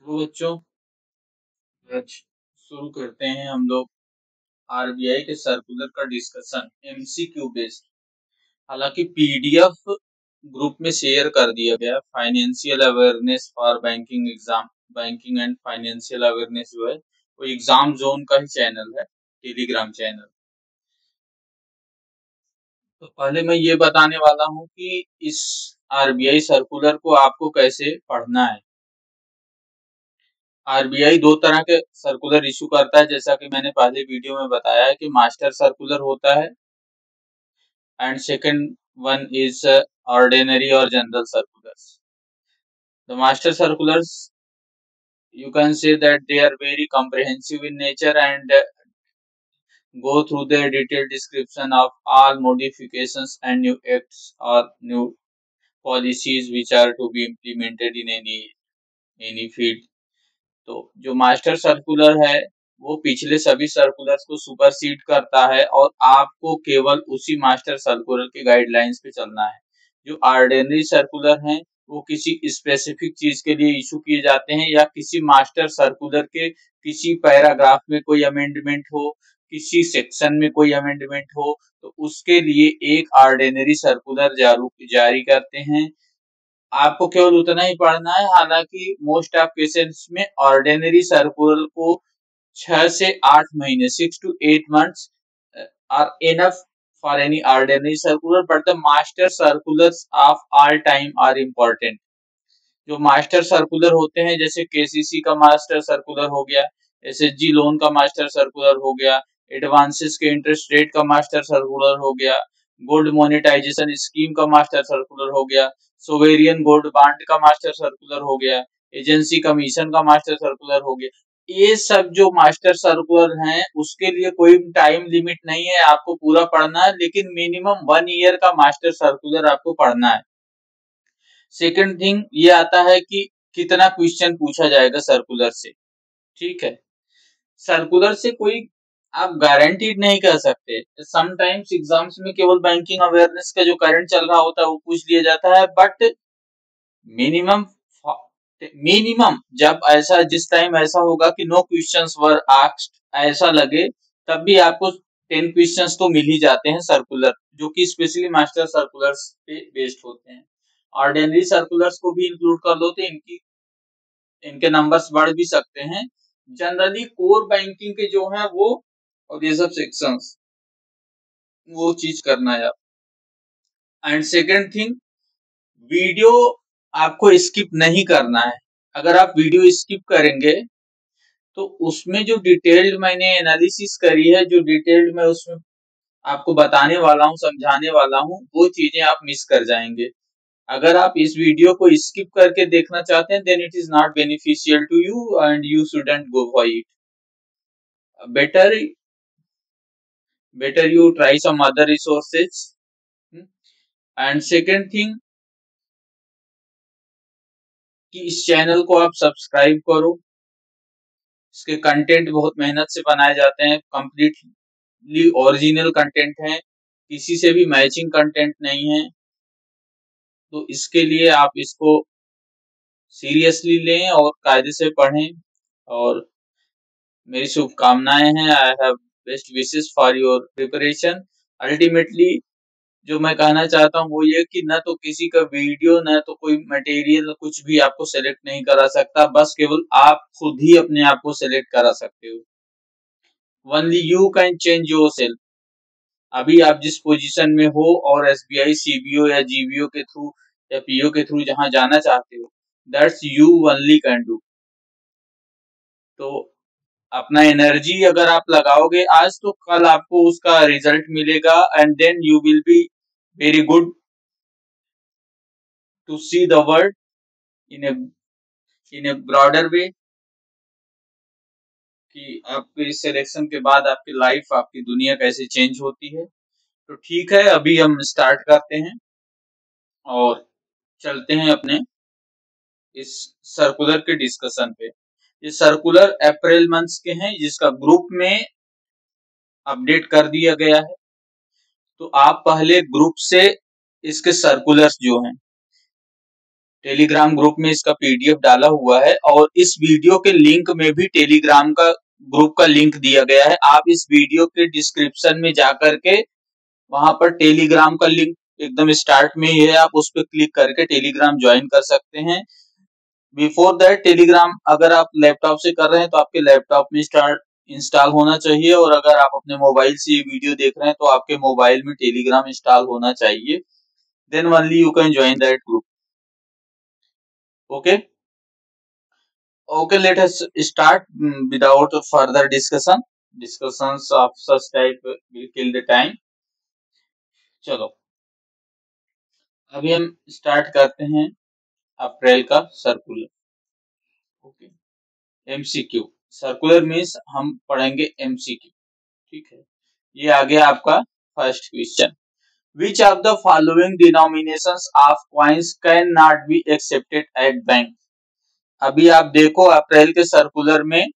तो बच्चों, आज शुरू करते हैं हम लोग आरबीआई के सर्कुलर का डिस्कशन एमसीक्यू बेस्ड। हालांकि पीडीएफ ग्रुप में शेयर कर दिया गया। Financial awareness for banking exam, banking and financial awareness जो है वो एग्जाम जोन का ही चैनल है, टेलीग्राम चैनल। तो पहले मैं ये बताने वाला हूँ कि इस आरबीआई सर्कुलर को आपको कैसे पढ़ना है। आरबीआई दो तरह के सर्कुलर इशू करता है, जैसा कि मैंने पहले वीडियो में बताया है कि मास्टर सर्कुलर होता है and second one is ordinary और general circulars. The master circulars, you can say that they are very comprehensive in nature and go through the detailed description of all modifications and new acts or new policies which are to be implemented in any field. तो जो master circular है वो पिछले सभी circulars को supersede करता है और आपको केवल उसी मास्टर सर्कुलर के गाइडलाइंस पे चलना है। जो ऑर्डिनरी सर्कुलर हैं वो किसी स्पेसिफिक चीज के लिए इशू किए जाते हैं या किसी मास्टर सर्कुलर के किसी पैराग्राफ में कोई अमेंडमेंट हो, किसी सेक्शन में कोई अमेंडमेंट हो, तो उसके लिए एक ऑर्डिनरी सर्कुलर जारी करते हैं। आपको केवल उतना ही पढ़ना है। हालांकि मोस्ट ऑफ केसेस में ऑर्डिनरी सर्कुलर को 6 से 8 महीने 6 to 8 months are enough for any ordinary circular, but the master circulars of all time are important. जो मास्टर सर्कुलर होते हैं जैसे केसीसी का मास्टर सर्कुलर हो गया, एसएचजी लोन का मास्टर सर्कुलर हो गया, एडवांसेस के इंटरेस्ट रेट का मास्टर सर्कुलर हो गया, गोल्ड मोनेटाइजेशन स्कीम का मास्टर सर्कुलर हो गया, सोवेरियन गोल्ड बांड का मास्टर सर्कुलर हो गया, एजेंसी कमीशन का मास्टर सर्कुलर हो गया। ये सब जो मास्टर सर्कुलर हैं उसके लिए कोई टाइम लिमिट नहीं है, आपको पूरा पढ़ना है, लेकिन मिनिमम 1 ईयर का मास्टर सर्कुलर आपको पढ़ना है। सेकंड थिंग ये आता है कि कितना क्वेश्चन पूछा जाएगा सर्कुलर से। ठीक है, सर्कुलर से कोई आप गारंटीड नहीं कर सकते। समटाइम्स एग्जाम्स में केवल बैंकिंग अवेयरनेस का जो करंट चल रहा होता है वो पूछ लिया जाता है, बट मिनिमम मिनिमम जब ऐसा जिस टाइम ऐसा होगा कि नो क्वेश्चंस वर आस्क्ड ऐसा लगे, तब भी आपको 10 क्वेश्चंस तो मिल ही जाते हैं सर्कुलर, जो कि स्पेशली मास्टर सर्कुलर्स पे बेस्ड होते हैं। ऑर्डिनरी सर्कुलर्स को भी इंक्लूड कर लो तो इनके नंबर्स बढ़ भी सकते हैं। जनरली कोर बैंकिंग के जो है वो और ये सब सेक्शंस वो चीज करना है आप। एंड सेकंड थिंग, वीडियो आपको स्किप नहीं करना है। अगर आप वीडियो स्किप करेंगे तो उसमें जो डिटेल्ड मैंने एनालिसिस करी है, जो डिटेल्ड मैं उसमें आपको बताने वाला हूँ, समझाने वाला हूँ, वो चीजें आप मिस कर जाएंगे। अगर आप इस वीडियो को स्किप करके देखना चाहते हैं then it is not beneficial to you and you shouldn't go for it. Better you try some other resources. And second thing कि इस चैनल को आप सब्सक्राइब करो। इसके कंटेंट बहुत मेहनत से बनाए जाते हैं, कंप्लीटली ओरिजिनल कंटेंट है, किसी से भी मैचिंग कंटेंट नहीं है। तो इसके लिए आप इसको सीरियसली लें और कायदे से पढ़ें और मेरी शुभकामनाएं हैं। I have best wishes for your preparation. Ultimately जो मैं कहना चाहता हूँ वो ये कि न तो किसी का वीडियो न तो कोई मटेरियल कुछ भी आपको सेलेक्ट नहीं करा सकता, बस केवल आप खुद ही अपने आप को सेलेक्ट करा सकते हो। Only you can change your self. अभी आप जिस पोजीशन में हो और एसबीआई सीबीओ या जीबीओ के थ्रू या पीओ के थ्रू जहां जाना चाहते हो, that's you only can do. तो अपना एनर्जी अगर आप लगाओगे आज तो कल आपको उसका रिजल्ट मिलेगा and then you will be very good to see the world in a broader way, कि आपके इस सिलेक्शन के बाद आपकी लाइफ, आपकी दुनिया कैसे चेंज होती है। तो ठीक है, अभी हम स्टार्ट करते हैं और चलते हैं अपने इस सर्कुलर के डिस्कशन पे। ये सर्कुलर अप्रैल मंथ के हैं जिसका ग्रुप में अपडेट कर दिया गया है। तो आप पहले ग्रुप से इसके सर्कुलर्स जो हैं टेलीग्राम ग्रुप में इसका पीडीएफ डाला हुआ है और इस वीडियो के लिंक में भी टेलीग्राम का ग्रुप का लिंक दिया गया है। आप इस वीडियो के डिस्क्रिप्शन में जाकर के वहां पर टेलीग्राम का लिंक एकदम स्टार्ट में ही है, आप उस पर क्लिक करके टेलीग्राम ज्वाइन कर सकते हैं। बिफोर दैट टेलीग्राम अगर आप लैपटॉप से कर रहे हैं तो आपके लैपटॉप में स्टार्ट इंस्टॉल होना चाहिए, और अगर आप अपने मोबाइल से ये वीडियो देख रहे हैं तो आपके मोबाइल में टेलीग्राम इंस्टॉल होना चाहिए, then only you can join that group. Okay let us start without further discussions of such type will kill the time। चलो अभी हम स्टार्ट करते हैं अप्रैल का circular. Okay, MCQ circular means हम पढ़ेंगे एमसीक्यू। ठीक है, ये आ गया आपका first question. Which of the following denominations of coins cannot be accepted at bank? अभी आप देखो अप्रैल के सर्कुलर में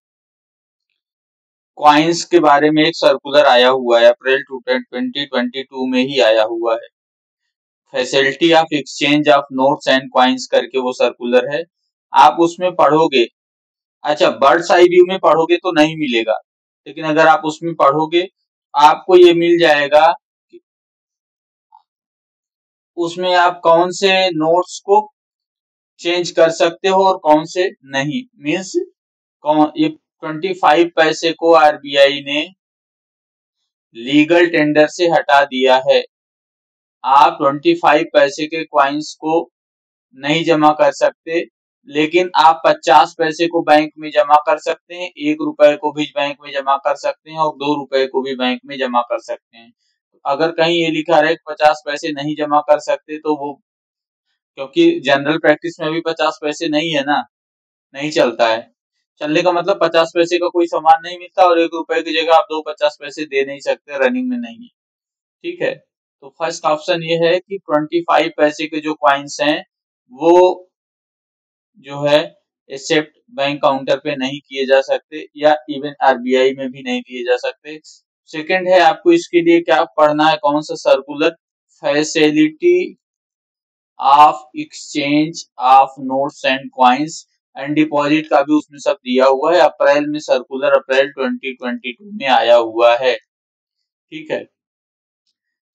कॉइन्स के बारे में एक सर्कुलर आया हुआ है, अप्रैल 2022 में ही आया हुआ है। Facility of exchange of notes and coins करके वो सर्कुलर है, आप उसमें पढ़ोगे। अच्छा, बर्ड्स आई व्यू में पढ़ोगे तो नहीं मिलेगा, लेकिन अगर आप उसमें पढ़ोगे आपको ये मिल जाएगा कि उसमें आप कौन से नोट्स को चेंज कर सकते हो और कौन से नहीं। मीन्स कौन ये 25 पैसे को आरबीआई ने लीगल टेंडर से हटा दिया है। आप 25 पैसे के कॉइन्स को नहीं जमा कर सकते, लेकिन आप 50 पैसे को बैंक में जमा कर सकते हैं, 1 रुपए को भी बैंक में जमा कर सकते हैं और 2 रुपए को भी बैंक में जमा कर सकते हैं। अगर कहीं ये लिखा रहे 50 पैसे नहीं जमा कर सकते तो वो, क्योंकि जनरल प्रैक्टिस में भी 50 पैसे नहीं है ना, नहीं चलता है। चलने का मतलब 50 पैसे का कोई सामान नहीं मिलता और 1 रुपए की जगह आप 2 50 पैसे दे नहीं सकते, रनिंग में नहीं है। ठीक है, तो फर्स्ट ऑप्शन ये है कि 25 पैसे के जो कॉइन्स हैं वो जो है एक्सेप्ट बैंक काउंटर पे नहीं किए जा सकते, या इवन आरबीआई में भी नहीं दिए जा सकते। सेकंड है, आपको इसके लिए क्या पढ़ना है, कौन सा circular, facility of exchange of notes and coins and deposit का भी उसमें सब दिया हुआ है। अप्रैल में सर्कुलर अप्रैल 2022 में आया हुआ है। ठीक है,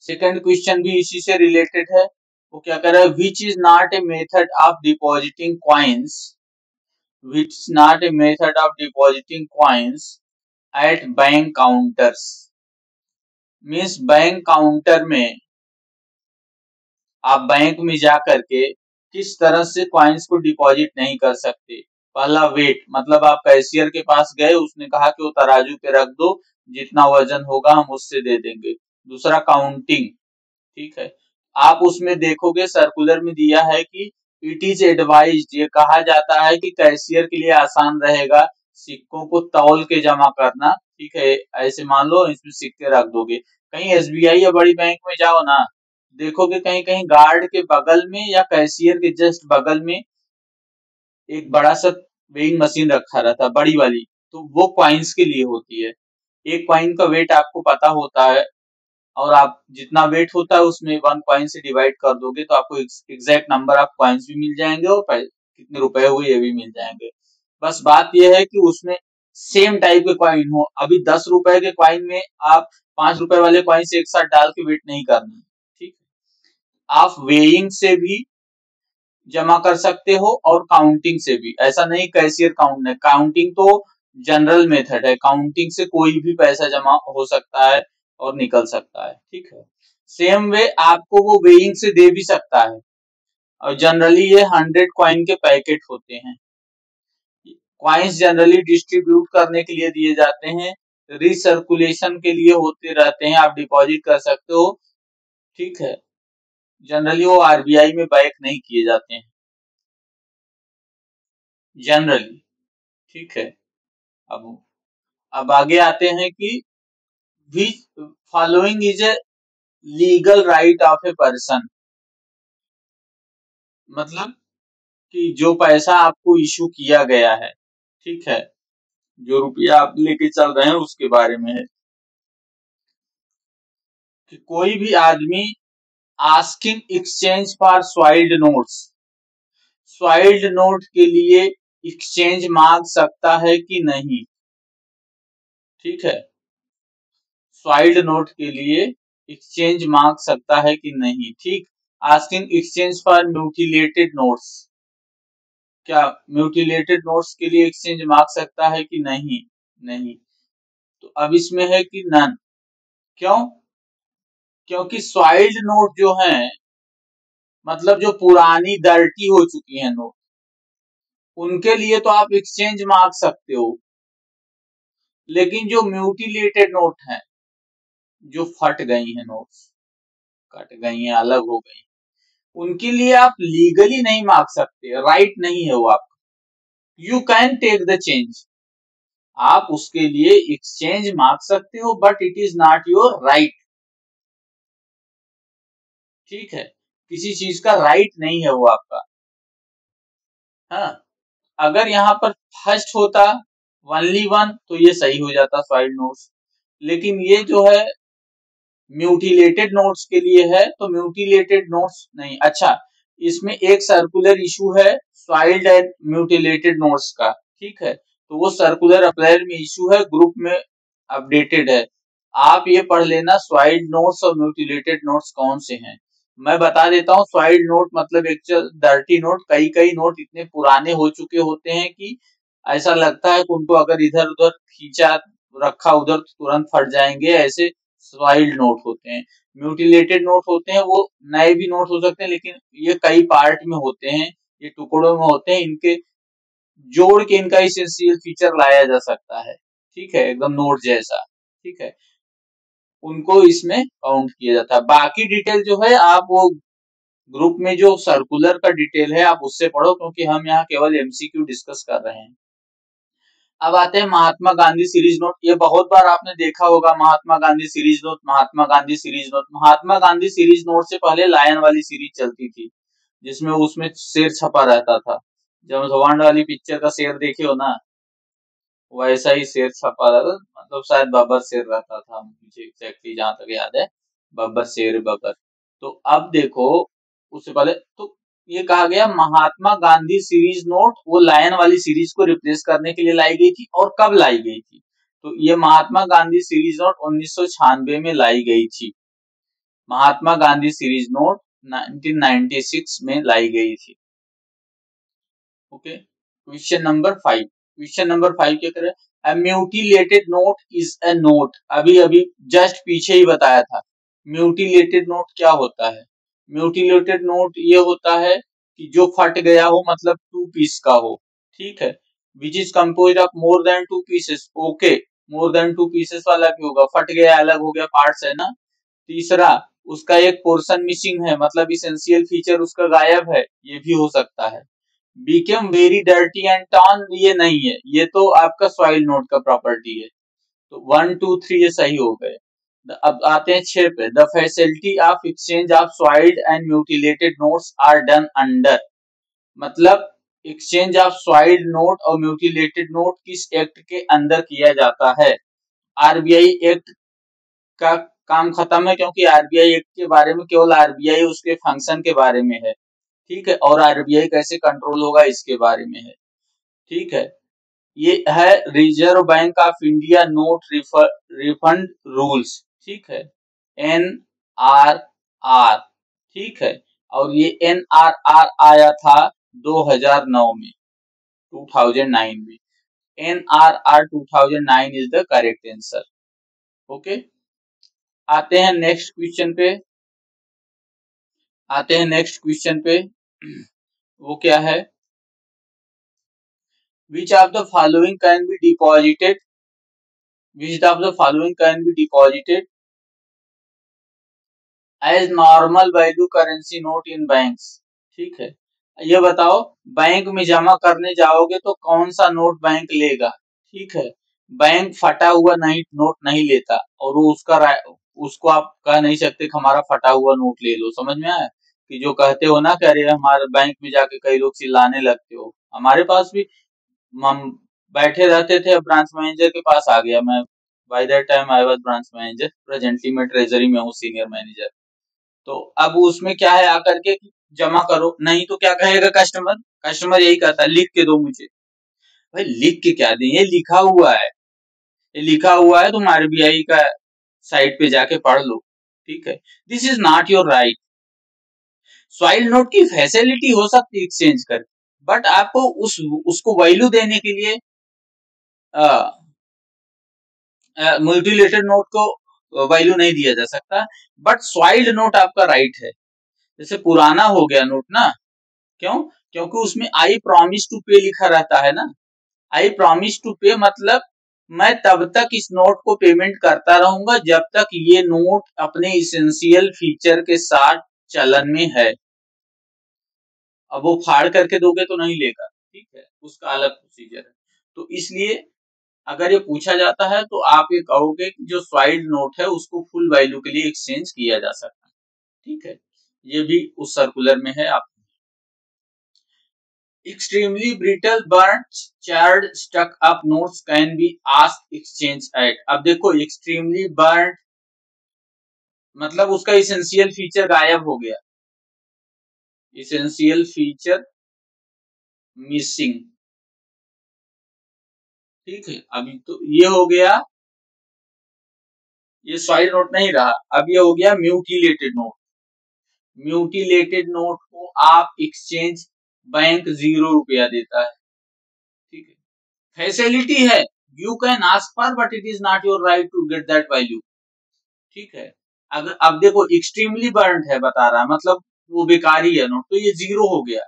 सेकंड क्वेश्चन भी इसी से रिलेटेड है। वो क्या कर रहा है, which is not a method of depositing coins, which is not a method of depositing coins at bank counters। Means bank counter में आप बैंक में जा करके किस तरह से कॉइन्स को डिपॉजिट नहीं कर सकते। पहला वेट, मतलब आप कैशियर के पास गए, उसने कहा कि वो तराजू पे रख दो, जितना वजन होगा हम उससे दे देंगे। दूसरा काउंटिंग। ठीक है, आप उसमें देखोगे सर्कुलर में दिया है कि इट इज एडवाइज्ड, ये कहा जाता है कि कैशियर के लिए आसान रहेगा सिक्कों को तौल के जमा करना। ठीक है, ऐसे मान लो इसमें सिक्के रख दोगे, कहीं एसबीआई या बड़ी बैंक में जाओ ना, देखोगे कहीं कहीं गार्ड के बगल में या कैशियर के जस्ट बगल में एक बड़ा सा वेइंग मशीन रखा रहता, बड़ी वाली, तो वो कॉइन्स के लिए होती है। एक कॉइन का वेट आपको पता होता है और आप जितना वेट होता है उसमें 1 कॉइन से डिवाइड कर दोगे तो आपको एग्जैक्ट नंबर ऑफ कॉइन्स भी मिल जाएंगे और कितने रुपए हुए ये भी मिल जाएंगे। बस बात यह है कि उसमें सेम टाइप के कॉइन हो। अभी 10 रुपए के कॉइन में आप 5 रुपए वाले कॉइन से एक साथ डाल के वेट नहीं करना है। ठीक है, आप वेइंग से भी जमा कर सकते हो और काउंटिंग से भी। ऐसा नहीं कैशियर काउंट है, काउंटिंग तो जनरल मेथड है, काउंटिंग से कोई भी पैसा जमा हो सकता है और निकल सकता है। ठीक है, सेम वे आपको वो वेइंग से दे भी सकता है, और जनरली ये 100 कॉइन के पैकेट होते हैं। कॉइन्स जनरली डिस्ट्रीब्यूट करने के लिए दिए जाते हैं, रिसर्कुलेशन के लिए होते रहते हैं, आप डिपॉजिट कर सकते हो। ठीक है, जनरली वो आरबीआई में बैक नहीं किए जाते हैं जनरली। ठीक है, अब आगे आते हैं कि following is a legal right of a person, मतलब कि जो पैसा आपको इशू किया गया है, ठीक है, जो रुपया आप लेके चल रहे हैं उसके बारे में है कि कोई भी आदमी asking exchange for soiled notes, soiled note के लिए एक्सचेंज मांग सकता है कि नहीं? ठीक है, स्वाइल्ड नोट के लिए एक्सचेंज मांग सकता है कि नहीं? ठीक, asking exchange for mutilated notes, क्या म्यूटिलेटेड नोट्स के लिए एक्सचेंज मांग सकता है कि नहीं? नहीं। तो अब इसमें है कि नन। क्यों? क्योंकि स्वाइल्ड नोट जो है, मतलब जो पुरानी डर्टी हो चुकी है नोट, उनके लिए तो आप एक्सचेंज मांग सकते हो, लेकिन जो म्यूटिलेटेड नोट है, जो फट गई है नोट्स, कट गई हैं, अलग हो गई, उनके लिए आप लीगली नहीं मांग सकते, राइट नहीं है वो आपका। You can take the change, आप उसके लिए एक्सचेंज मांग सकते हो, but it is not your right. ठीक है, किसी चीज का राइट नहीं है वो आपका। हाँ, अगर यहाँ पर फर्स्ट होता ओनली वन तो ये सही हो जाता स्वाइल्ड नोट्स, लेकिन ये जो है म्यूटिलेटेड नोट्स के लिए है, तो म्यूटिलेटेड नोट्स नहीं। अच्छा, इसमें एक सर्कुलर इशू है स्वाइल्ड एंड म्यूटिलेटेड नोट्स का। ठीक है, तो वो सर्कुलर अप्रैल में इशू है, ग्रुप में अपडेटेड है। आप ये पढ़ लेना स्वाइल्ड नोट्स और म्यूटिलेटेड नोट्स कौन से हैं। मैं बता देता हूँ, स्वाइल्ड नोट मतलब एक्चुअल डर्टी नोट। कई कई नोट इतने पुराने हो चुके होते हैं कि ऐसा लगता है कि उनको अगर इधर उधर खींचा रखा उधर तुरंत फट जाएंगे, ऐसे स्वाइल्ड नोट होते हैं। म्यूटिलेटेड नोट होते हैं, वो नए भी नोट हो सकते हैं, लेकिन ये कई पार्ट में होते हैं, ये टुकड़ों में होते हैं, इनके जोड़ के इनका एसेंशियल फीचर लाया जा सकता है। ठीक है, एकदम नोट जैसा। ठीक है, उनको इसमें काउंट किया जाता है। बाकी डिटेल जो है आप वो ग्रुप में जो सर्कुलर का डिटेल है आप उससे पढ़ो, क्योंकि हम यहाँ केवल एमसीक्यू डिस्कस कर रहे हैं। अब आते हैं महात्मा गांधी सीरीज नोट। ये बहुत बार आपने देखा होगा, Mahatma Gandhi series note, Mahatma Gandhi series note. Mahatma Gandhi series note से पहले लायन वाली सीरीज चलती थी, जिसमें उसमें शेर छपा रहता था। जब जवान वाली पिक्चर का शेर देखे हो ना, वैसा ही शेर छपा रहता, मतलब शायद बब्बर शेर रहता था, मुझे एग्जैक्टली जहां तक याद है, बब्बर शेर बब्बर। तो अब देखो, उससे पहले तो ये कहा गया महात्मा गांधी सीरीज नोट वो लायन वाली सीरीज को रिप्लेस करने के लिए लाई गई थी। और कब लाई गई थी? तो ये महात्मा गांधी सीरीज नोट 1996 में लाई गई थी। महात्मा गांधी सीरीज नोट 1996 में लाई गई थी। Okay, question number 5। Question number 5 क्या करे? A mutilated note is a note। अभी अभी जस्ट पीछे ही बताया था। म्यूटिलेटेड नोट क्या होता है? म्यूटिलेटेड नोट ये होता है कि जो फट गया हो, मतलब 2 पीस का हो। ठीक है, which is composed of more than 2 pieces. Okay, more than 2 pieces वाला भी होगा, फट गया अलग हो गया, पार्ट्स है ना। तीसरा, उसका एक पोर्शन मिसिंग है, मतलब इसेंशियल फीचर उसका गायब है, ये भी हो सकता है। became very dirty and torn, ये नहीं है, ये तो आपका सॉइल नोट का प्रॉपर्टी है। तो 1 2 3 ये सही हो गए। अब आते हैं 6 पे। The facility of exchange of soiled and mutilated notes are done under, मतलब एक्सचेंज ऑफ सॉइल्ड नोट और म्यूटिलेटेड नोट किस एक्ट के अंदर किया जाता है? आरबीआई एक्ट का काम खत्म है, क्योंकि आरबीआई एक्ट के बारे में केवल आरबीआई उसके फंक्शन के बारे में है। ठीक है, और आरबीआई कैसे कंट्रोल होगा इसके बारे में है। ठीक है, ये है reserve bank of India note refund rules. ठीक है, NRR। ठीक है, और ये NRR आया था 2009 में, 2009 में। NRR 2009 is the correct answer. Okay, आते हैं नेक्स्ट क्वेश्चन पे। वो क्या है? Which of the following can be deposited? Which of the following can be deposited as normal value currency note in banks? ठीक है, ये बताओ, बैंक में जमा करने जाओगे तो कौन सा नोट बैंक लेगा? ठीक है, बैंक फटा हुआ नहीं नोट नहीं लेता, और वो उसको आप कह नहीं सकते कि हमारा फटा हुआ नोट ले लो। समझ में आया? कि जो कहते हो ना, कह रहे हमारे बैंक में जाके कई लोग चिल्लाने लगते हो, हमारे पास भी हम बैठे रहते थे, ब्रांच मैनेजर के पास आ गया मैं। By that time I was branch manager, presently मैं ट्रेजरी में हूँ सीनियर मैनेजर। तो अब उसमें क्या है आकर के, जमा करो, नहीं तो क्या कहेगा कस्टमर? कस्टमर यही कहता है लिख के दो मुझे। भाई लिख के क्या दें, ये लिखा हुआ है, ये लिखा हुआ है, तुम आरबीआई का साइट पे जाके पढ़ लो, ठीक है। This is not your right. Soil note की फैसिलिटी हो सकती है एक्सचेंज कर, बट आपको उसको वैल्यू देने के लिए मल्टीलेटेड नोट को वैल्यू नहीं दिया जा सकता, बट स्वाइल्ड नोट आपका राइट है। जैसे पुराना हो गया नोट ना, क्यों? क्योंकि उसमें आई प्रॉमिस टू पे लिखा रहता है ना। आई प्रॉमिस टू पे मतलब मैं तब तक इस नोट को पेमेंट करता रहूंगा जब तक ये नोट अपने इसेंशियल फीचर के साथ चलन में है। अब वो फाड़ करके दोगे तो नहीं लेगा, ठीक है, उसका अलग प्रोसीजर है। तो इसलिए अगर ये पूछा जाता है तो आप ये कहोगे कि जो स्वाइल्ड नोट है उसको फुल वैल्यू के लिए एक्सचेंज किया जा सकता है, ठीक है। ये भी उस सर्कुलर में है। आप extremely brittle burnt charred stuck up notes can be asked exchange at। अब देखो extremely burnt मतलब उसका इसेंशियल फीचर गायब हो गया, इसेंशियल फीचर मिसिंग, ठीक है। अभी तो ये हो गया, ये सॉइल नोट नहीं रहा, अब ये हो गया म्यूटिलेटेड नोट। म्यूटिलेटेड नोट को आप एक्सचेंज बैंक 0 रुपया देता है, ठीक है। फैसिलिटी है, you can ask for but it is not your right to get that value, ठीक है। अगर अब देखो एक्सट्रीमली बर्न्ड है बता रहा है, मतलब वो बेकारी है नोट, तो ये 0 हो गया,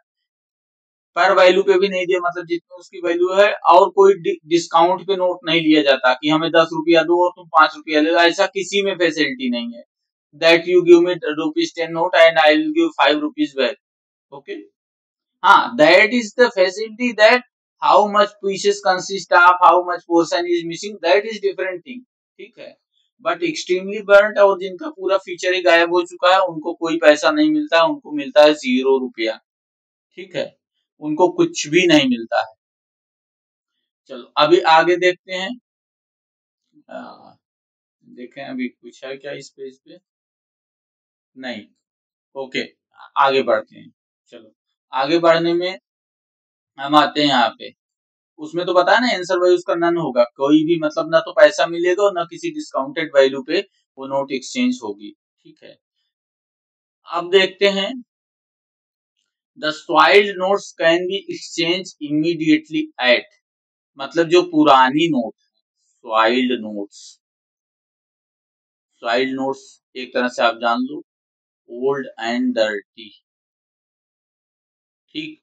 पर वैल्यू पे भी नहीं दिया, मतलब जितनी उसकी वैल्यू है। और कोई डिस्काउंट पे नोट नहीं लिया जाता कि हमें 10 रुपया दो और तुम 5 रुपया ले लो, ऐसा किसी में फैसिलिटी नहीं है। That you give me ₹10 note and I will give 5 rupees back, okay. हाँ, that is the facility, that how much pieces consist of, how much portion is missing, that is different thing, ठीक है। But extremely burnt और जिनका पूरा feature ही गायब हो चुका है उनको कोई पैसा नहीं मिलता, उनको मिलता है 0 रुपया, ठीक है, उनको कुछ भी नहीं मिलता है। चलो अभी आगे देखते हैं। देखें अभी कुछ है क्या इस पेज पे, नहीं, ओके, आगे बढ़ते हैं। चलो आगे बढ़ने में हम आते हैं यहाँ पे, उसमें तो पता है ना आंसर वही उसका नन होगा, कोई भी मतलब ना तो पैसा मिलेगा और ना किसी डिस्काउंटेड वैल्यू पे वो नोट एक्सचेंज होगी, ठीक है। अब देखते हैं, the soiled notes can be exchange immediately at, मतलब जो पुरानी note, soiled notes, soiled notes एक तरह से आप जान लो ओल्ड एंड डर्टी, ठीक।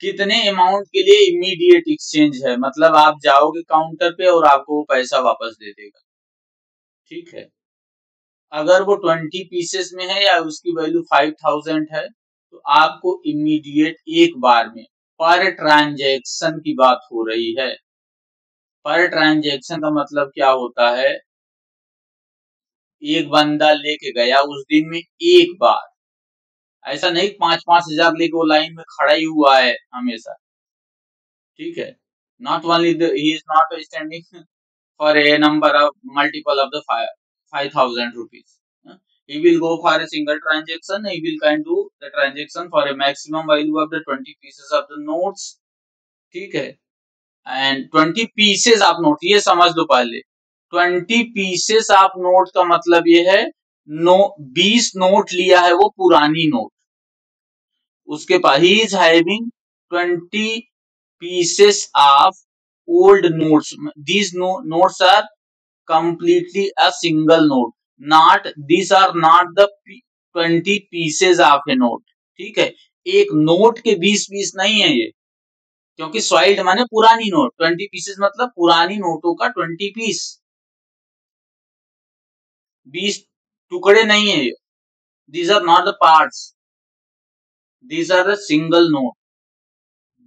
कितने अमाउंट के लिए इमीडिएट एक्सचेंज है, मतलब आप जाओगे काउंटर पे और आपको वो पैसा वापस दे देगा, ठीक है। अगर वो 20 पीसेस में है या उसकी वैल्यू 5000 है तो आपको इमीडिएट एक बार में, पर ट्रांजैक्शन की बात हो रही है। पर ट्रांजैक्शन का मतलब क्या होता है, एक बंदा लेके गया उस दिन में एक बार, ऐसा नहीं 5-5 हजार लेके वो लाइन में खड़ा ही हुआ है हमेशा, ठीक है। Not only he is not standing for a number of multiple of the 5,000 rupees. He will go for a single transaction. He will can do the transaction for a maximum value of the 20 pieces of the notes, ठीक है। And 20 pieces आप note, ये समझ लो पहले, 20 pieces आप note का मतलब ये है, 20 नोट लिया है वो पुरानी नोट, उसके पास ही is having 20 pieces of old notes, these notes are completely a single note, not these are not the 20 pieces of a note, ठीक है। एक नोट के 20 पीस नहीं है ये, क्योंकि सॉइल्ड माने पुरानी नोट, 20 पीसेस मतलब पुरानी नोटों का 20 पीस, 20 टुकड़े नहीं है ये, these are not the parts, these are the single note।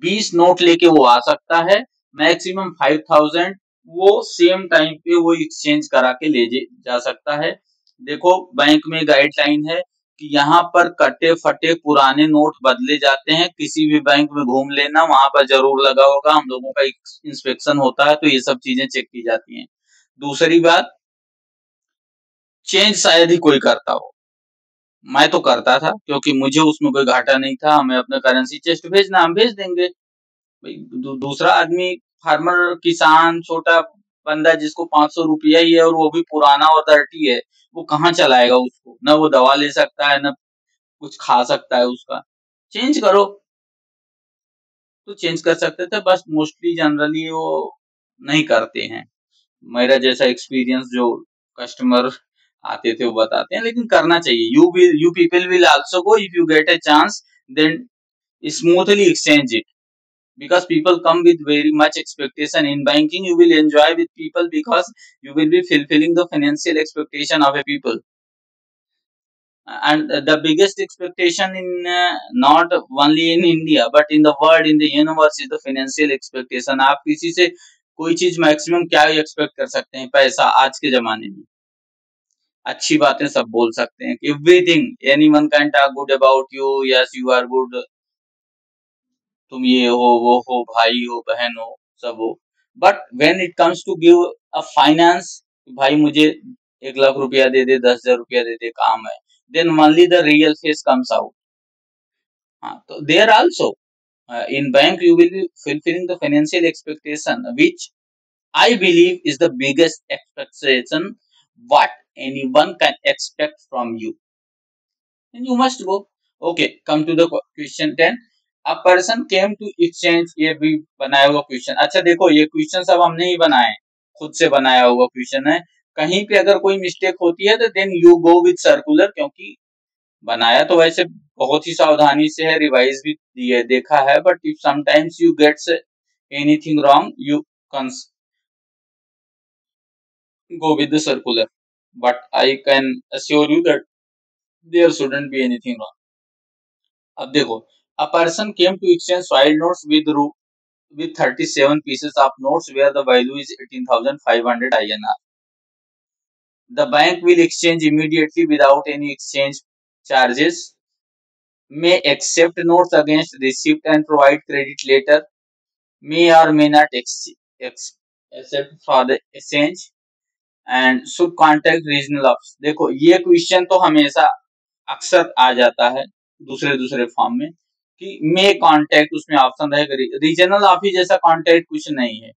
20 note लेके वो आ सकता है, मैक्सिमम 5000 वो सेम टाइम पे वो एक्सचेंज करा के ले जा सकता है। देखो बैंक में गाइडलाइन है कि यहाँ पर कटे फटे पुराने नोट बदले जाते हैं, किसी भी बैंक में घूम लेना, वहां पर जरूर लगा होगा, हम लोगों का इंस्पेक्शन होता है तो ये सब चीजें चेक की जाती हैं। दूसरी बात, चेंज शायद ही कोई करता हो, मैं तो करता था क्योंकि मुझे उसमें कोई घाटा नहीं था। हमें अपना करेंसी चेस्ट भेजना, हम भेज देंगे। भाई दूसरा आदमी, फार्मर, किसान, छोटा बंदा जिसको 500 रुपया ही है और वो भी पुराना और डर्टी है, वो कहाँ चलाएगा उसको? ना वो दवा ले सकता है, ना कुछ खा सकता है उसका। चेंज करो तो चेंज कर सकते थे, बस मोस्टली जनरली वो नहीं करते हैं। मेरा जैसा एक्सपीरियंस जो कस्टमर आते थे वो बताते हैं, लेकिन करना चाहिए। You people will also go if you get a chance, then smoothly exchange it, because people come with very much expectation. In banking you will enjoy with people because you will be fulfilling the financial expectation of a people. And the biggest expectation in not only in India but in the world, in the universe, is the financial expectation. आप किसी से कोई चीज maximum क्या expect कर सकते हैं? पैसा। आज के जमाने में अच्छी बातें सब बोल सकते हैं, everything, anyone can talk good about you, yes you are good, तुम ये हो, वो हो, भाई हो, बहन हो, सब हो। But when it comes to give a finance, भाई मुझे 1 लाख रुपया दे दे, 10,000 रुपया दे दे, काम है, then only the real face comes out. हाँ, तो there also in bank you will be fulfilling the financial expectation, which I believe is the biggest expectation what anyone can expect from you, and you must go. Okay, come to the question 10. A person came to exchange, ये भी बनाया हुआ question. अच्छा देखो, ये question सब हमने ही बनाए, खुद से बनाया हुआ क्वेश्चन है। कहीं पे अगर कोई मिस्टेक होती है तो then you go with circular, क्योंकि बनाया तो वैसे बहुत ही सावधानी से है, रिवाइज भी दिए देखा है, but if sometimes you gets anything wrong, you can go with the circular, but I can assure you that there shouldn't be anything wrong. अब देखो, a person came to exchange soil notes with 37 pieces of notes where the value is 18,500 INR. The bank will exchange immediately without any exchange charges, may accept notes against receipt and provide credit later, may or may not accept for the exchange, and should contact regional office. देखो, ये question तो हमेशा अक्सर आ जाता है दूसरे दूसरे form में कि मे कांटेक्ट, उसमें ऑप्शन रहेगा रीजनल ऑफिस, जैसा कांटेक्ट कुछ नहीं है।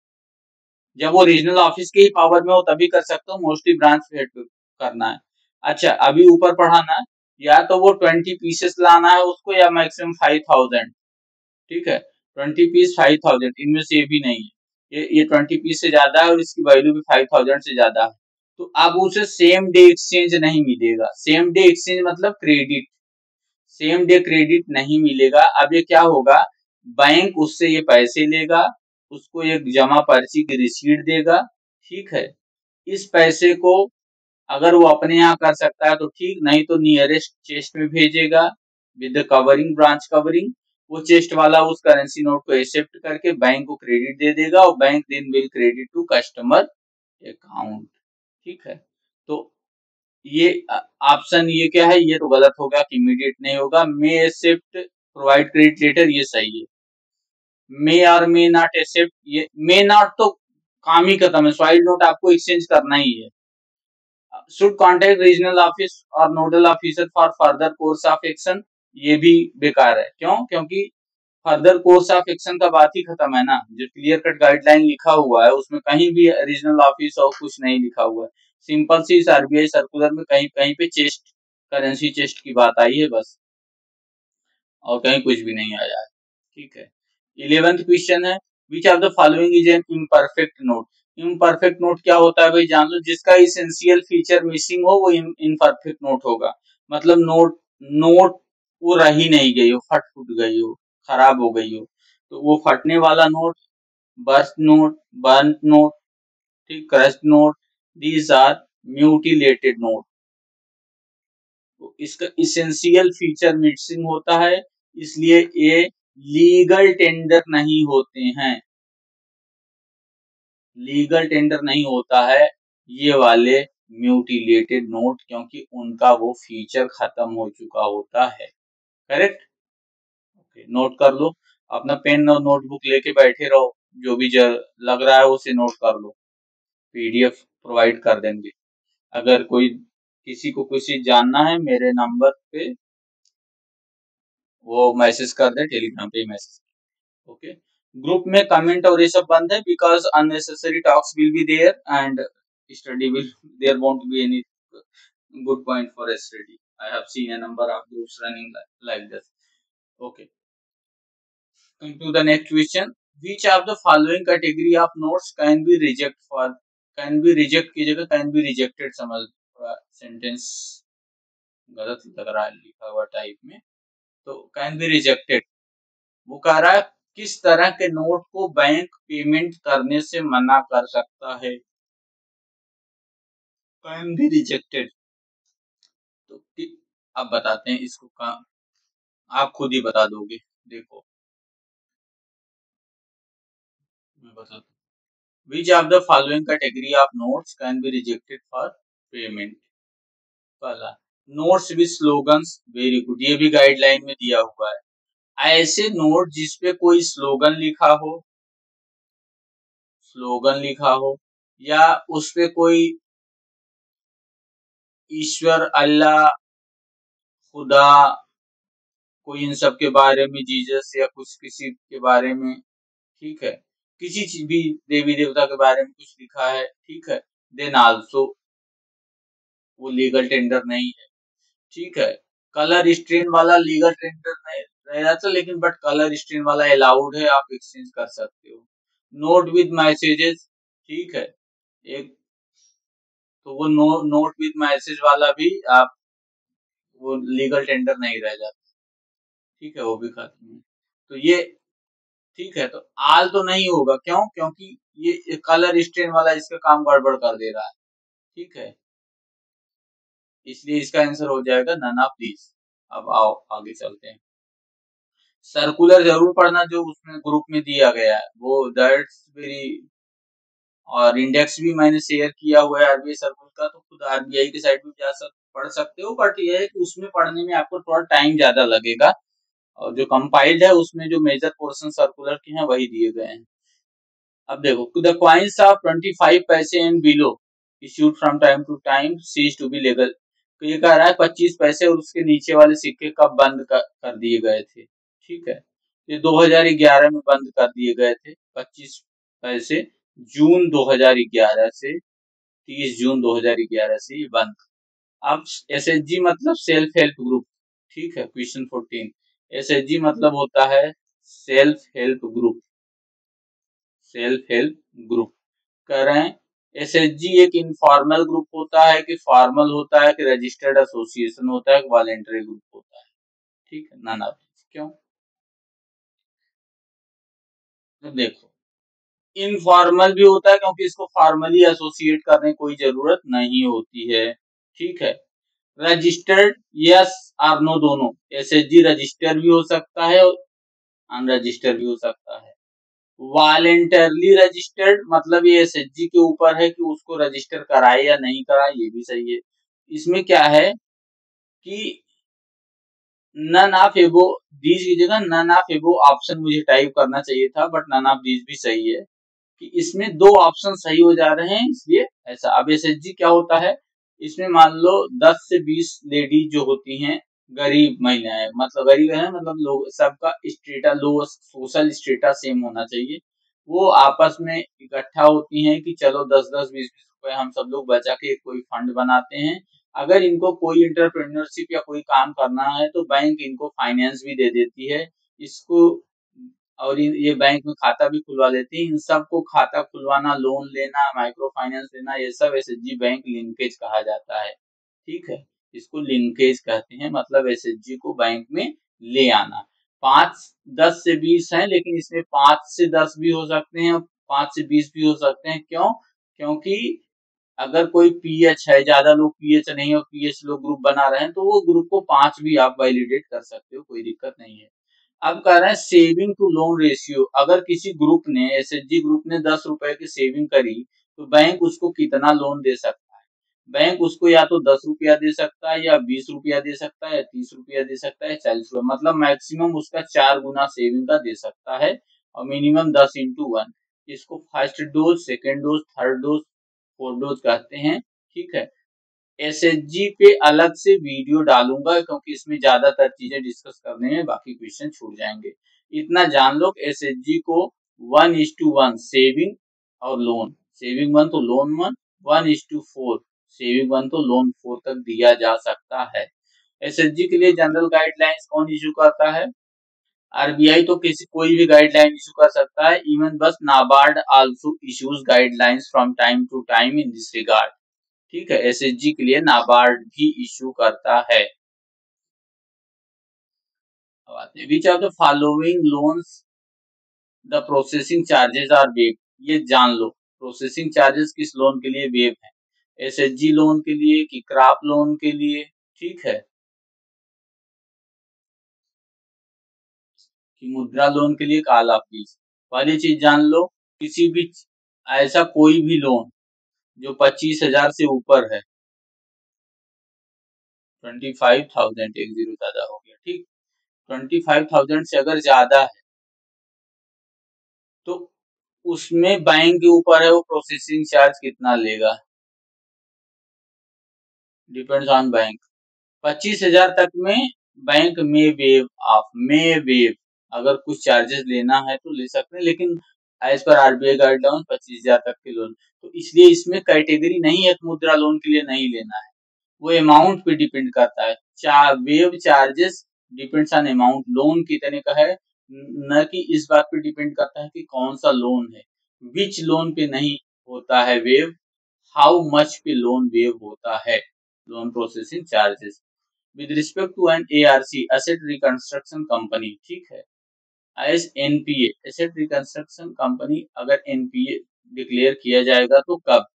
जब वो रीजनल ऑफिस के ही पावर में हो तभी कर सकते हो, मोस्टली ब्रांच हेड करना है। अच्छा, अभी ऊपर पढ़ाना है, या तो वो 20 पीसेस लाना है उसको, या मैक्सिमम 5,000। ठीक है, 20 पीस 5,000, इनमें से ये भी नहीं है, ये 20 पीस से ज्यादा है और इसकी वैल्यू भी 5,000 से ज्यादा है, तो अब उसे सेम डे एक्सचेंज नहीं मिलेगा। सेम डे एक्सचेंज मतलब क्रेडिट, सेम डे क्रेडिट नहीं मिलेगा। अब ये क्या होगा, बैंक उससे ये पैसे लेगा, उसको एक जमा पर्ची की रिसीट देगा। ठीक है, इस पैसे को अगर वो अपने यहाँ कर सकता है तो ठीक, नहीं तो नियरेस्ट चेस्ट में भेजेगा विद कवरिंग, ब्रांच कवरिंग। वो चेस्ट वाला उस करेंसी नोट को एक्सेप्ट करके बैंक को क्रेडिट दे देगा और bank then will credit to customer account. ठीक है, तो ये ऑप्शन ये क्या है, ये तो गलत होगा कि इमीडिएट नहीं होगा। मे एक्सेप्ट प्रोवाइड क्रेडिट लेटर, ये सही है। मे और मे नॉट एक्सेप्ट, ये मे नॉट तो काम ही खत्म है, सॉइल नोट आपको एक्सचेंज करना ही है। शुड कॉन्टेक्ट रीजनल ऑफिस और nodal officer for further course of action, ये भी बेकार है। क्यों? क्योंकि फर्दर कोर्स ऑफ एक्शन का बात ही खत्म है ना, जो क्लियर कट गाइडलाइन लिखा हुआ है उसमें कहीं भी रीजनल ऑफिस और कुछ नहीं लिखा हुआ है। सिंपल सी इस आरबीआई सर्कुलर में कहीं कहीं पे चेस्ट, करेंसी चेस्ट की बात आई है बस, और कहीं कुछ भी नहीं आया है। ठीक है, 11th क्वेश्चन है, which of the following is an imperfect note. Imperfect note क्या होता है भाई, जान लो, जिसका इसेंशियल फीचर मिसिंग हो वो इम्परफेक्ट नोट होगा। मतलब नोट नोट वो रही नहीं गई हो, फट फुट गई हो, खराब हो गई हो, तो वो फटने वाला note, burst note, burn note, ठीक, crust note, these are mutilated note. तो इसका इसेंशियल फीचर मिसिंग होता है, इसलिए ये लीगल टेंडर नहीं होते हैं, लीगल टेंडर नहीं होता है ये वाले म्यूटिलेटेड नोट, क्योंकि उनका वो फीचर खत्म हो चुका होता है। करेक्ट? ओके, नोट कर लो, अपना पेन और नोटबुक लेके बैठे रहो, जो भी लग रहा है उसे नोट कर लो, पीडीएफ प्रोवाइड कर देंगे। अगर कोई किसी को कुछ चीज जानना है मेरे नंबर पे वो मैसेज कर दे, टेलीग्राम पे मैसेज। ओके, ग्रुप में कमेंट और ये सब बंद है because unnecessary talks will be there and study will there won't be any good point for study. I have seen a number of groups running like this. Okay, come to the next question. Which of the following category of notes can be reject for can be reject की जगह can be rejected समझ, थोड़ा sentence गलत लग रहा है लिखा हुआ टाइप में, तो कैन बी रिजेक्टेड वो कह रहा है किस तरह के नोट को बैंक पेमेंट करने से मना कर सकता है, कैन बी रिजेक्टेड। तो अब बताते हैं इसको आप खुद ही बता दोगे, देखो मैं बताता हूँ। Which of the following category of notes can be rejected for payment. पहला, notes with slogans, very good, ये भी गाइडलाइन में दिया हुआ है। ऐसे नोट जिसपे कोई स्लोगन लिखा हो या उसपे कोई ईश्वर, अल्लाह, खुदा, कोई इन सब के बारे में, जीसस या कुछ किसी के बारे में, ठीक है, किसी चीज भी देवी देवता के बारे में कुछ लिखा है, ठीक है, देन आल्सो वो लीगल टेंडर नहीं है, ठीक है। कलर स्ट्रेन वाला लीगल टेंडर नहीं रह जाता, लेकिन बट कलर स्ट्रेन वाला अलाउड है, आप एक्सचेंज कर सकते हो। नोट विद मैसेजेस, ठीक है, एक तो वो नोट विद मैसेज वाला भी आप वो लीगल टेंडर नहीं रह जाता, ठीक है, वो भी खत्म है। तो ये ठीक है, तो आल तो नहीं होगा, क्यों, क्योंकि ये कलर स्ट्रेन वाला इसका काम गड़बड़ कर दे रहा है, ठीक है, इसलिए इसका आंसर हो जाएगा नन ऑफ दीस। अब आओ आगे चलते हैं। सर्कुलर जरूर पढ़ना जो उसमें ग्रुप में दिया गया है, वो दैट्स वेरी, और इंडेक्स भी मैंने शेयर किया हुआ है आरबीआई सर्कुलर का, तो खुद आरबीआई की साइट पे जा पढ़ सकते हो, बट ये है कि उसमें पढ़ने में आपको थोड़ा टाइम ज्यादा लगेगा, और जो कंपाइल्ड है उसमें जो मेजर पोर्शन सर्कुलर के हैं वही दिए गए हैं। अब देखो, द कॉइन्स ऑफ 25 पैसे and below issued from time to time cease to be legal. तो ये कह रहा है 25 पैसे और उसके नीचे वाले सिक्के कब बंद कर दिए गए थे, ठीक है, ये 2011 में बंद कर दिए गए थे 25 पैसे, जून 2011 से, 30 जून 2011 से ये बंद। अब एसएचजी मतलब सेल्फ हेल्प ग्रुप, ठीक है, क्वेश्चन 14, एसएचजी मतलब होता है self help group, self help group कह रहे हैं। एसएचजी एक इनफॉर्मल ग्रुप होता है कि फॉर्मल होता है कि रजिस्टर्ड एसोसिएशन होता है कि वॉलेंटरी ग्रुप होता है, ठीक है, नन ऑफ दिस। क्यों, तो देखो, इनफॉर्मल भी होता है क्योंकि इसको फॉर्मली एसोसिएट करने की कोई जरूरत नहीं होती है, ठीक है। रजिस्टर्ड, यस और नो दोनों, एसएचजी रजिस्टर भी हो सकता है और अनरजिस्टर्ड भी हो सकता है। वॉलेंटरली रजिस्टर्ड मतलब ये एसएचजी के ऊपर है कि उसको रजिस्टर कराए या नहीं कराए, ये भी सही है। इसमें क्या है कि नन ऑफ एबो दीज की जगह नन ऑफ एबो ऑप्शन मुझे टाइप करना चाहिए था, बट नन ऑफ दीज भी सही है कि इसमें दो ऑप्शन सही हो जा रहे हैं, इसलिए ऐसा। अब एसएचजी क्या होता है, इसमें मान लो 10 से 20 लेडीज जो होती हैं, गरीब महिलाएं, मतलब गरीब है मतलब लोग सबका स्टेटस, लो सोशल स्टेटस सेम होना चाहिए, वो आपस में इकट्ठा होती हैं कि चलो 10-10 20-20 रुपए हम सब लोग बचा के कोई फंड बनाते हैं। अगर इनको कोई इंटरप्रेन्योरशिप या कोई काम करना है तो बैंक इनको फाइनेंस भी दे देती है इसको, और ये बैंक में खाता भी खुलवा देती है। इन सबको खाता खुलवाना, लोन लेना, माइक्रो फाइनेंस लेना, ये सब एसएचजी बैंक लिंकेज कहा जाता है, ठीक है, इसको लिंकेज कहते हैं, मतलब एसएचजी को बैंक में ले आना। 5 10 से 20 है, लेकिन इसमें 5 से 10 भी हो सकते हैं और 5 से 20 भी हो सकते हैं, क्यों, क्योंकि अगर कोई पीएच है, ज्यादा लोग पीएच नहीं और पीएच लोग ग्रुप बना रहे हैं तो वो ग्रुप को 5 भी आप वैलिडेट कर सकते हो, कोई दिक्कत नहीं है। अब कह रहे हैं सेविंग टू लोन रेशियो, अगर किसी ग्रुप ने, एसएचजी ग्रुप ने 10 रुपए की सेविंग करी तो बैंक उसको कितना लोन दे सकता है। बैंक उसको या तो 10 रुपया दे सकता है या 20 रुपया दे सकता है या 30 रुपया दे सकता है, 40 रुपया, मतलब मैक्सिमम उसका 4 गुना सेविंग का दे सकता है, और मिनिमम 10x1। इसको first dose, second dose, third dose, fourth dose कहते हैं, ठीक है। एसएचजी पे अलग से वीडियो डालूंगा क्योंकि इसमें ज्यादातर चीजें डिस्कस करने में बाकी क्वेश्चन छूट जाएंगे। इतना जान लो कि एसएचजी को 1:1 सेविंग और लोन, सेविंग 1 तो लोन 1, 1:4 सेविंग 1 तो लोन 4 तक दिया जा सकता है। एसएचजी के लिए जनरल गाइडलाइंस कौन इशू करता है? आरबीआई तो किसी कोई भी गाइडलाइन इशू कर सकता है। इवन बस NABARD also issues guidelines from time to time in this regard. ठीक है, एसएचजी के लिए नाबार्ड भी इशू करता है। Which of the following loans the processing charges are waive? ये जान लो, प्रोसेसिंग चार्जेस किस लोन के लिए वेव है? एसएचजी लोन के लिए कि क्रॉप लोन के लिए? ठीक है, कि मुद्रा लोन के लिए काला फीस। पहली चीज जान लो, किसी भी ऐसा कोई भी लोन जो 25,000 से ऊपर है, 25,000 एक जीरो ज्यादा हो गया, ठीक, 25,000 से अगर ज्यादा है तो उसमें बैंक के ऊपर है वो प्रोसेसिंग चार्ज कितना लेगा, डिपेंड्स ऑन बैंक। 25,000 तक में बैंक में वेव ऑफ, में वेव, अगर कुछ चार्जेस लेना है तो ले सकते हैं, लेकिन एज पर आरबीआई गाइडलाइन 25,000 तक के लोन, तो इसलिए इसमें कैटेगरी नहीं है, मुद्रा लोन के लिए नहीं लेना है, वो अमाउंट पे डिपेंड करता है। Wave charges depends on amount, loan कितने का है, न कि इस बात पे डिपेंड करता है कि कौन सा लोन है। विच लोन पे नहीं होता है waive, how much pay loan waive होता है, loan processing charges with respect to an ARC asset reconstruction company. ठीक है, as NPA asset reconstruction company अगर एनपीए डिक्लेयर किया जाएगा तो कब,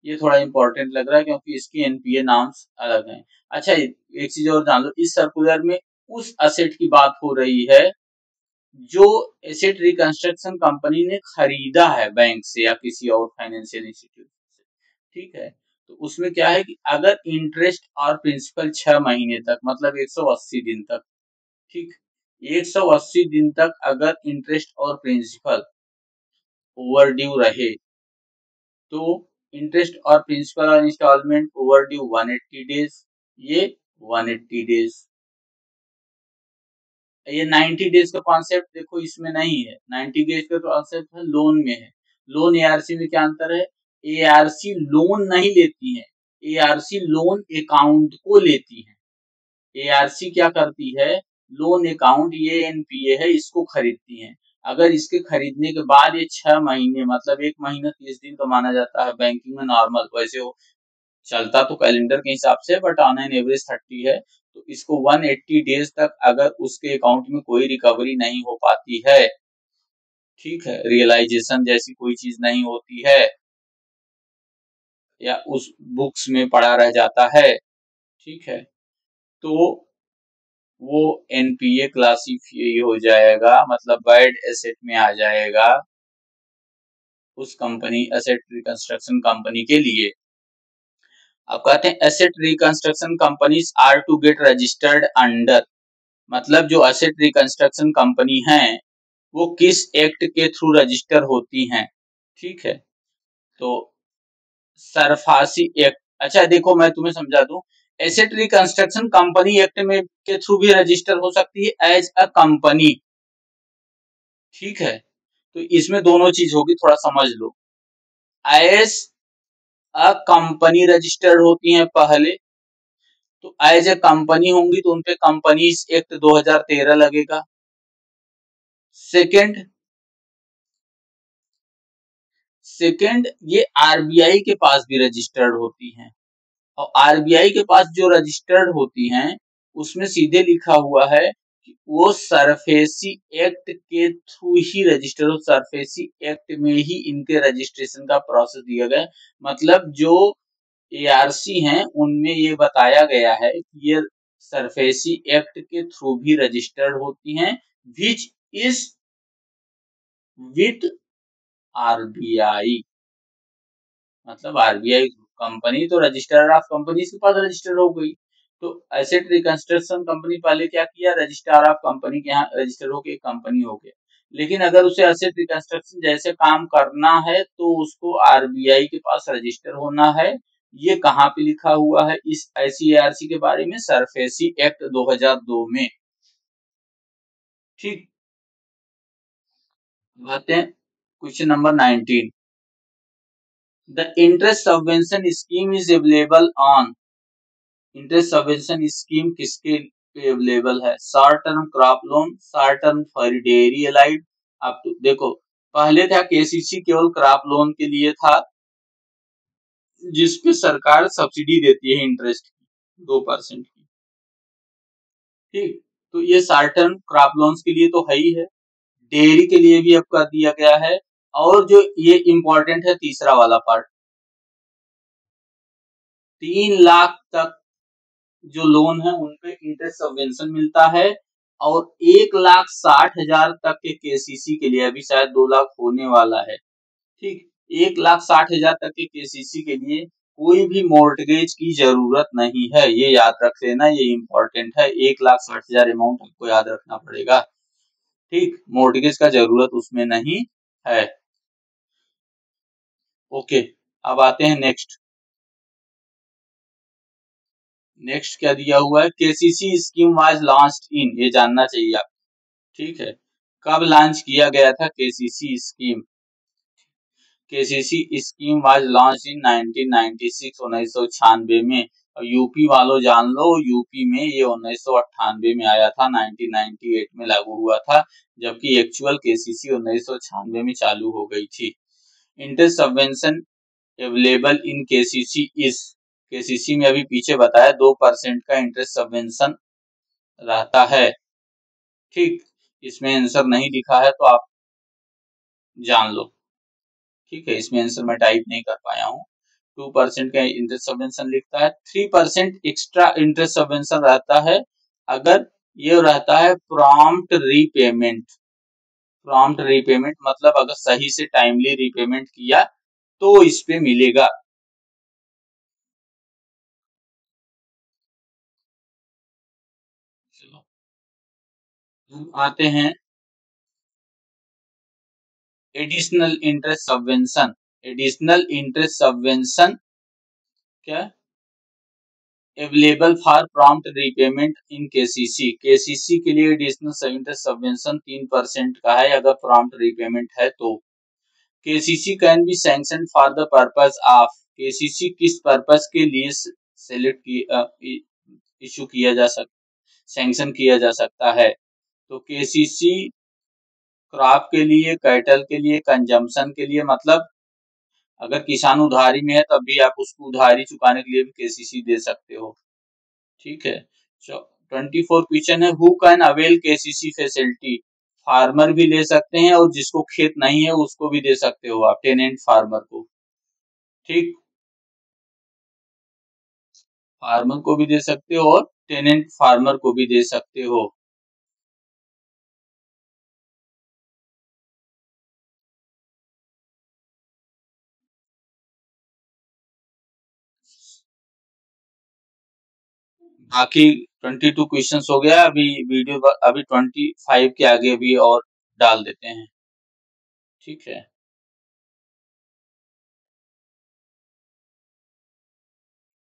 ये थोड़ा इंपॉर्टेंट लग रहा है क्योंकि इसकी एनपीए नाम्स अलग हैं। अच्छा, एक चीज और जान लो, इस सर्कुलर में उस एसेट की बात हो रही है जो एसेट रिकंस्ट्रक्शन कंपनी ने खरीदा है बैंक से या किसी और फाइनेंशियल इंस्टीट्यूट से। ठीक है, तो उसमें क्या है कि अगर इंटरेस्ट और प्रिंसिपल 6 महीने तक, मतलब 180 दिन तक, ठीक, 180 दिन तक अगर इंटरेस्ट और प्रिंसिपल ओवर ड्यू रहे तो इंटरेस्ट और प्रिंसिपल और इंस्टॉलमेंट ओवर ड्यू 180 डेज, ये 180 डेज। ये 90 डेज का कॉन्सेप्ट देखो इसमें नहीं है, 90 डेज का कॉन्सेप्ट है लोन में है। लोन एआरसी में क्या अंतर है? एआरसी लोन नहीं लेती है, एआरसी लोन अकाउंट को लेती है। एआरसी क्या करती है, लोन अकाउंट, ये एनपीए है, इसको खरीदती है। अगर इसके खरीदने के बाद ये 6 महीने, मतलब 1 महीना 30 दिन तो माना जाता है बैंकिंग में नॉर्मल, वैसे वो चलता तो कैलेंडर के हिसाब से बट ऑन एन एवरेज 30 है, तो इसको 180 डेज तक अगर उसके अकाउंट में कोई रिकवरी नहीं हो पाती है, ठीक है, रियलाइजेशन जैसी कोई चीज नहीं होती है या उस बुक्स में पड़ा रह जाता है, ठीक है, तो वो एनपीए क्लासिफाई हो जाएगा, मतलब बैड एसेट में आ जाएगा उस कंपनी, एसेट रिकंस्ट्रक्शन कंपनी के लिए। अब कहते हैं asset reconstruction companies are to get registered under, मतलब जो एसेट रिकंस्ट्रक्शन कंपनी है वो किस एक्ट के थ्रू रजिस्टर होती हैं? ठीक है, तो सरफासी एक्ट। अच्छा देखो मैं तुम्हें समझा दूं, एसेट रिकंस्ट्रक्शन कंपनी एक्ट में के थ्रू भी रजिस्टर हो सकती है एज अ कंपनी। ठीक है, तो इसमें दोनों चीज होगी, थोड़ा समझ लो। एज अ कंपनी रजिस्टर्ड होती हैं पहले, तो एज ए कंपनी होंगी तो उनपे कंपनीज एक्ट 2013 लगेगा। सेकंड, ये आरबीआई के पास भी रजिस्टर्ड होती हैं, और आरबीआई के पास जो रजिस्टर्ड होती हैं उसमें सीधे लिखा हुआ है कि वो सरफेसी एक्ट के थ्रू ही रजिस्टर हो, सरफेसी एक्ट में ही इनके रजिस्ट्रेशन का प्रोसेस दिया गया, मतलब जो एआरसी हैं उनमें ये बताया गया है कि ये सरफेसी एक्ट के थ्रू भी रजिस्टर्ड होती हैं, विच इज विद आरबीआई, मतलब आरबीआई कंपनी तो रजिस्ट्रार ऑफ कंपनीज के पास रजिस्टर हो गई। तो एसेट रिकंस्ट्रक्शन कंपनी पहले क्या किया, रजिस्ट्रार ऑफ कंपनी के यहाँ रजिस्टर होके एक कंपनी हो गया, लेकिन अगर उसे एसेट रिकंस्ट्रक्शन जैसे काम करना है तो उसको आरबीआई के पास रजिस्टर होना है, ये कहाँ पे लिखा हुआ है इस ICAR के बारे में? सरफेसी एक्ट 2002 में। ठीक, आते हैं question number 19। The interest subvention scheme is available on. Interest subvention scheme किसके पे अवेलेबल है? Short term crop loan, short term for dairy allied. अब तो देखो, पहले था KCC केवल क्रॉप लोन के लिए था, जिसपे सरकार सब्सिडी देती है इंटरेस्ट की 2% की। ठीक, तो ये शॉर्ट टर्म क्रॉप लोन्स के लिए तो है ही है, डेयरी के लिए भी अब कर दिया गया है। और जो ये इम्पोर्टेंट है तीसरा वाला पार्ट, 3 लाख तक जो लोन है उनपे इंटरेस्ट सबवेंशन मिलता है। और 1,60,000 तक के KCC के लिए, अभी शायद 2 लाख होने वाला है। ठीक, 1,60,000 तक के KCC के लिए कोई भी मॉर्टगेज की जरूरत नहीं है, ये याद रख लेना, ये इम्पोर्टेंट है। 1,60,000 अमाउंट आपको याद रखना पड़ेगा। ठीक, मॉर्टगेज का जरूरत उसमें नहीं है। ओके, अब आते हैं नेक्स्ट। नेक्स्ट क्या दिया हुआ है? KCC scheme was launched in, ये जानना चाहिए आप। ठीक है, कब लॉन्च किया गया था KCC scheme? KCC scheme was launch in 1996, 1996 में। और यूपी वालों जान लो, यूपी में ये 1998 में आया था, 1998 में लागू हुआ था, जबकि एक्चुअल KCC 1996 में चालू हो गई थी। Interest subvention available in KCC is, KCC में अभी पीछे बताया 2% का इंटरेस्ट सबवेंशन रहता है। ठीक, इसमें आंसर नहीं लिखा है तो आप जान लो। ठीक है, इसमें आंसर मैं टाइप नहीं कर पाया हूँ। 2% का इंटरेस्ट सबवेंशन लिखता है। 3% एक्स्ट्रा इंटरेस्ट सबवेंशन रहता है अगर ये रहता है प्रॉम्प्ट रीपेमेंट। प्रॉम्प्ट रीपेमेंट मतलब अगर सही से टाइमली रीपेमेंट किया तो इस पे मिलेगा। चलो, हम आते हैं additional interest subvention. Additional interest subvention क्या? Available for prompt repayment in KCC। KCC के लिए एडिशनल इंटरेस्ट सबवेंशन 3% का है अगर प्रॉम्प्ट रीपेमेंट है तो। KCC can be sanction for the purpose of. KCC किस पर्पस के लिए सेलेक्ट इशू किया जा सकता, सैंक्शन किया जा सकता है? तो KCC क्रॉप के लिए, कैटल के लिए, कंजम्पशन के लिए, मतलब अगर किसान उधारी में है तब भी आप उसको उधारी चुकाने के लिए भी KCC दे सकते हो। ठीक है, 24 क्वेश्चन है, who can avail KCC facility. Farmer भी ले सकते हैं और जिसको खेत नहीं है उसको भी दे सकते हो आप, टेनेंट फार्मर को। ठीक, फार्मर को भी दे सकते हो और टेनेंट फार्मर को भी दे सकते हो। बाकी 22 क्वेश्चंस हो गया। अभी वीडियो अभी 25 के आगे भी और डाल देते हैं। ठीक है।